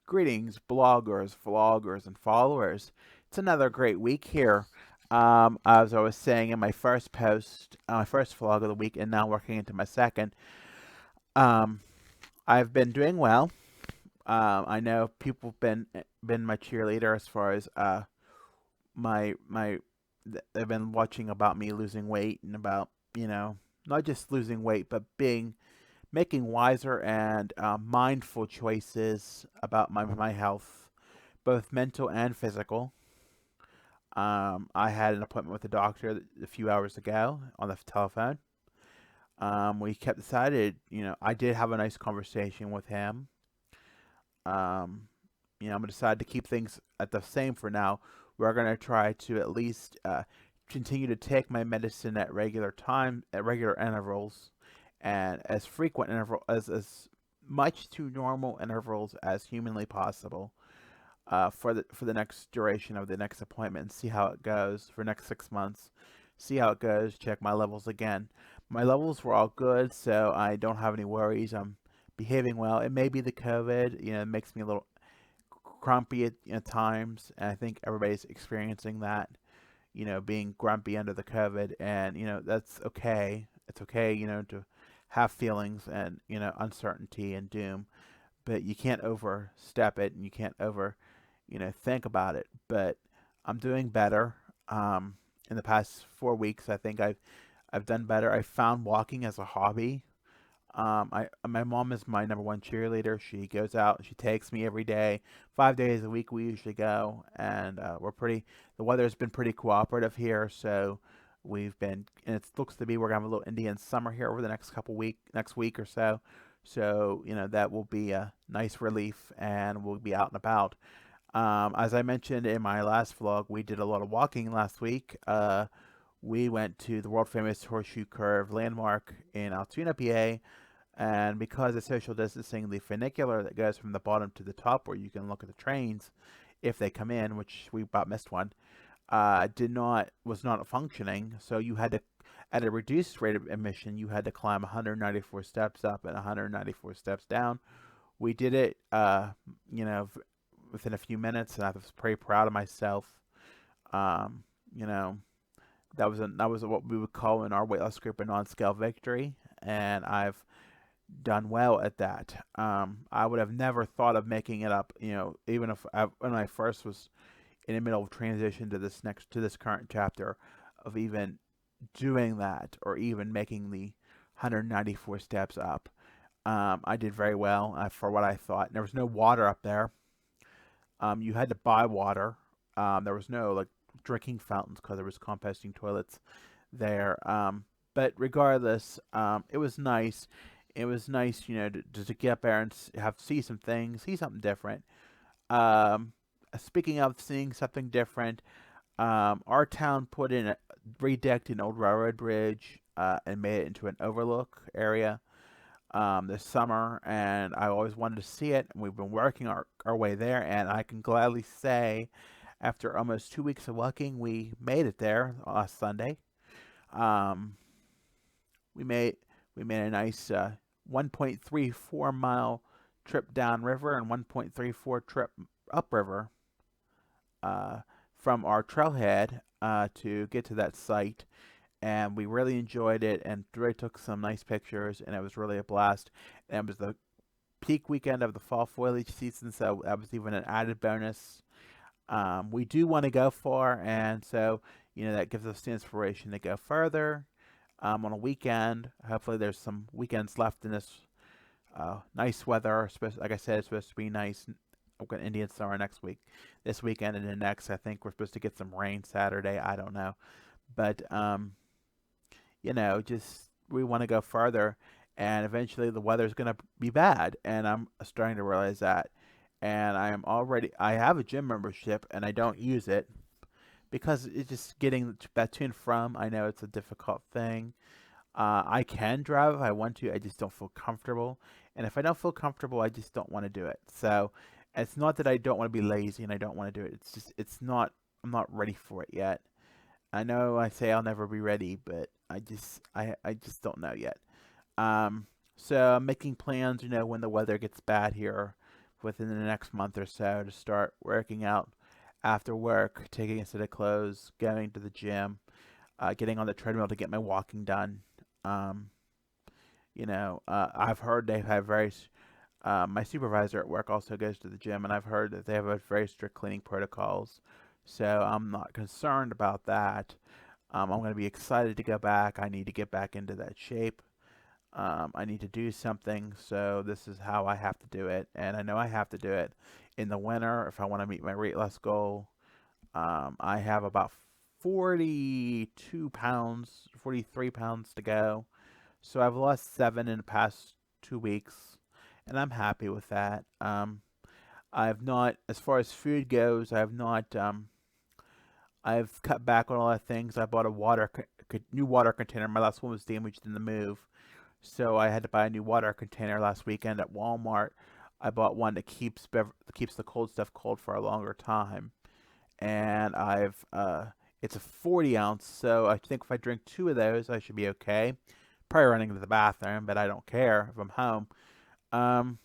Greetings, bloggers, vloggers, and followers. It's another great week here. As I was saying in my first post, my first vlog of the week, and now working into my second, um, I've been doing well. I know people have been my cheerleader as far as my they've been watching about me losing weight and about not just losing weight but being making wiser and mindful choices about my health, both mental and physical. I had an appointment with the doctor a few hours ago on the telephone. We kept decided, I did have a nice conversation with him. Um, I'm gonna decide to keep things at the same for now. We're gonna try to at least continue to take my medicine at regular intervals, and as frequent interval as much to normal intervals as humanly possible. For the next duration of the next appointment and see how it goes for the next 6 months. See how it goes. Check my levels again. My levels were all good, so I don't have any worries. I'm behaving well. It may be the COVID. It makes me a little grumpy at times, and I think everybody's experiencing that. Being grumpy under the COVID, and that's okay. It's okay, to have feelings and uncertainty and doom, but you can't overstep it, and you can't think about it. But I'm doing better. In the past 4 weeks, I think I've done better. I found walking as a hobby. My mom is my number one cheerleader. She goes out. She takes me every day, 5 days a week. We usually go, and we're pretty. The weather's been pretty cooperative here, so we've been. And it looks to be we're gonna have a little Indian summer here over the next week or so. So that will be a nice relief, and we'll be out and about. As I mentioned in my last vlog, we did a lot of walking last week. We went to the world famous Horseshoe Curve landmark in Altoona, PA, and because of social distancing, the funicular that goes from the bottom to the top, where you can look at the trains if they come in, which we about missed one, did not was not functioning. So you had to, at a reduced rate of emission, you had to climb 194 steps up and 194 steps down. We did it, you know, within a few minutes, and I was pretty proud of myself. Um, you know, that was what we would call in our weight loss group a non-scale victory, and I've done well at that. I would have never thought of making it up. Even when I first was in the middle of transition to this current chapter, of even doing that or even making the 194 steps up. I did very well for what I thought. There was no water up there. You had to buy water. There was no like drinking fountains because there was composting toilets there. But regardless, it was nice. It was nice, to get up there and see some things, see something different. Um, Speaking of seeing something different, our town redecked an old railroad bridge and made it into an overlook area this summer, and I always wanted to see it. And we've been working our way there, and I can gladly say, after almost 2 weeks of walking, we made it there last Sunday. Um, we made we made a nice 1.34 mile trip downriver and 1.34 trip upriver uh, from our trailhead to get to that site, and we really enjoyed it and really took some nice pictures, and it was really a blast. And it was the peak weekend of the fall foliage season, so that was even an added bonus. We do want to go far, and so that gives us the inspiration to go further on a weekend. Hopefully, there's some weekends left in this nice weather. Like I said, it's supposed to be nice. We've got Indian summer next week, this weekend, and the next. I think we're supposed to get some rain Saturday. I don't know, but just we want to go further, and eventually the weather's going to be bad, and I'm starting to realize that. And I have a gym membership, and I don't use it because it's just getting that to and from. I know it's a difficult thing. I can drive if I want to. I just don't feel comfortable, and if I don't feel comfortable, I just don't want to do it. So it's not that I don't want to be lazy and I don't want to do it. It's just it's not. I'm not ready for it yet. I know I say I'll never be ready, but I just don't know yet. Um, so I'm making plans. When the weather gets bad here within the next month or so to start working out after work, taking a set of clothes, going to the gym, getting on the treadmill to get my walking done. Um, I've heard they have my supervisor at work also goes to the gym, and I've heard that they have a very strict cleaning protocols. So I'm not concerned about that. I'm going to be excited to go back. I need to get back into that shape. I need to do something, so this is how I have to do it. And I know I have to do it in the winter if I want to meet my weight loss goal. I have about 42 pounds, 43 pounds to go. So I've lost 7 in the past 2 weeks, and I'm happy with that. I've not, as far as food goes, I've cut back on a lot of things. I bought a new water container. My last one was damaged in the move, so I had to buy a new water container last weekend at Walmart. I bought one that keeps the cold stuff cold for a longer time, and it's a 40 ounce. So I think if I drink 2 of those, I should be okay. Probably running to the bathroom, but I don't care if I'm home. Um,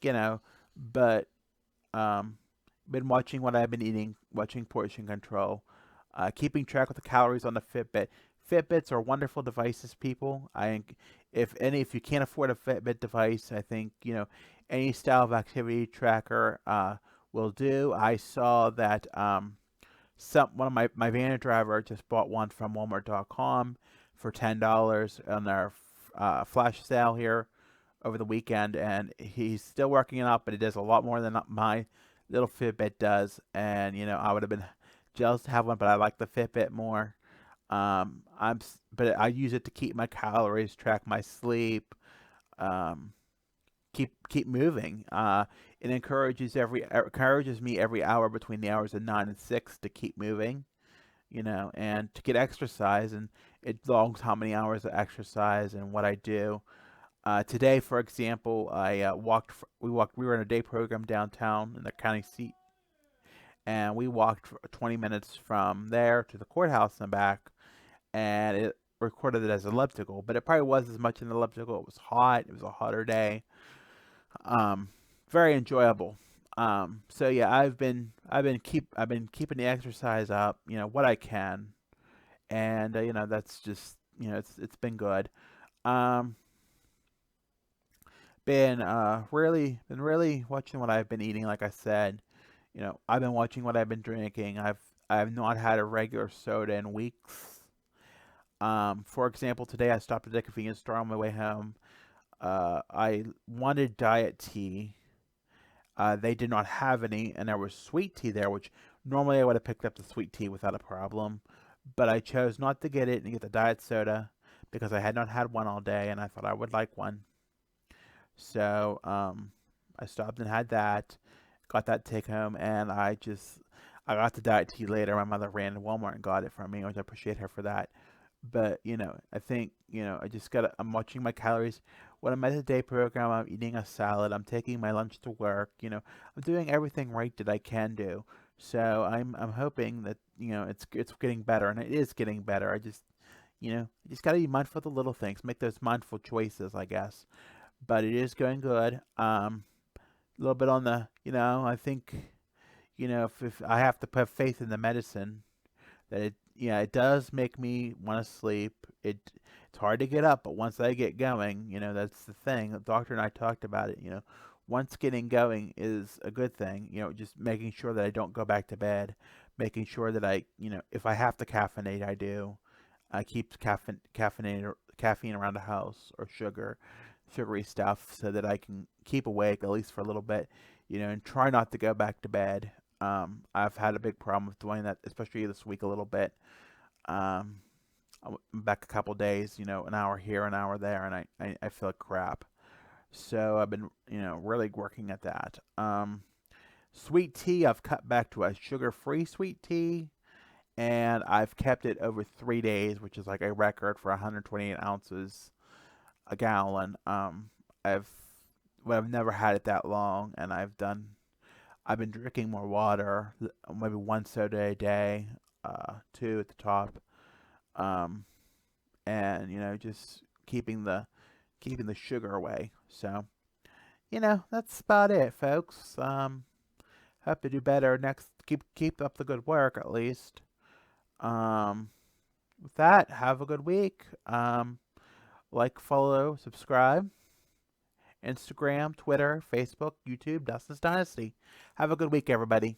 you know, but um, been watching what I've been eating, watching portion control, keeping track of the calories on the Fitbit. Fitbits are wonderful devices, people. If you can't afford a Fitbit device, I think any style of activity tracker will do. I saw that one of my van driver just bought one from Walmart.com for $10 on their flash sale here over the weekend, and he's still working it out, but it does a lot more than my little Fitbit does. And I would have been jealous to have one, but I like the Fitbit more. But I use it to keep my calories, track my sleep, um, keep moving. It encourages me every hour between the hours of 9 and 6 to keep moving, and to get exercise. And it logs how many hours of exercise and what I do. Today, for example, I walked. We walked. We were in a day program downtown in the county seat, and we walked for 20 minutes from there to the courthouse and back. And it recorded it as elliptical, but it probably was as much an elliptical. It was hot. It was a hotter day. Um, Very enjoyable. So yeah, I've been keeping the exercise up. What I can, and that's just it's been good. Um, been really watching what I've been eating. Like I said, I've been watching what I've been drinking. I've not had a regular soda in weeks. For example, today I stopped at the convenience store on my way home. I wanted diet tea. They did not have any, and there was sweet tea there, which normally I would have picked up the sweet tea without a problem. But I chose not to get it and get the diet soda because I had not had one all day, and I thought I would like one. So I stopped and had that, got that take home, and I got the diet tea later. My mother ran to Walmart and got it from me, which I appreciate her for that. But I think I'm watching my calories. When I'm at the day program, I'm eating a salad. I'm taking my lunch to work. I'm doing everything right that I can do. So I'm hoping that it's getting better, and it is getting better. I just gotta be mindful of the little things, make those mindful choices, I guess. But it is going good. A little bit on the, I think, if I have to put faith in the medicine, that it does make me want to sleep. It's hard to get up, but once I get going, that's the thing. The doctor and I talked about it. Once getting going is a good thing. Just making sure that I don't go back to bed, making sure that if I have to caffeinate, I do. I keep caffeine around the house, or sugary stuff, so that I can keep awake at least for a little bit, and try not to go back to bed. I've had a big problem with doing that, especially this week a little bit. Um, I'm back a couple days, an hour here, an hour there, and I feel like crap. So I've been, really working at that. Sweet tea, I've cut back to a sugar-free sweet tea, and I've kept it over 3 days, which is like a record for 128 ounces a gallon. I've I've never had it that long, and I've been drinking more water, maybe one soda a day, two at the top, um, and just keeping the sugar away. So that's about it, folks. Hope to do better next. Keep up the good work, at least. Um, with that, have a good week. Like, follow, subscribe. Instagram, Twitter, Facebook, YouTube, Dustin's Dynasty. Have a good week, everybody.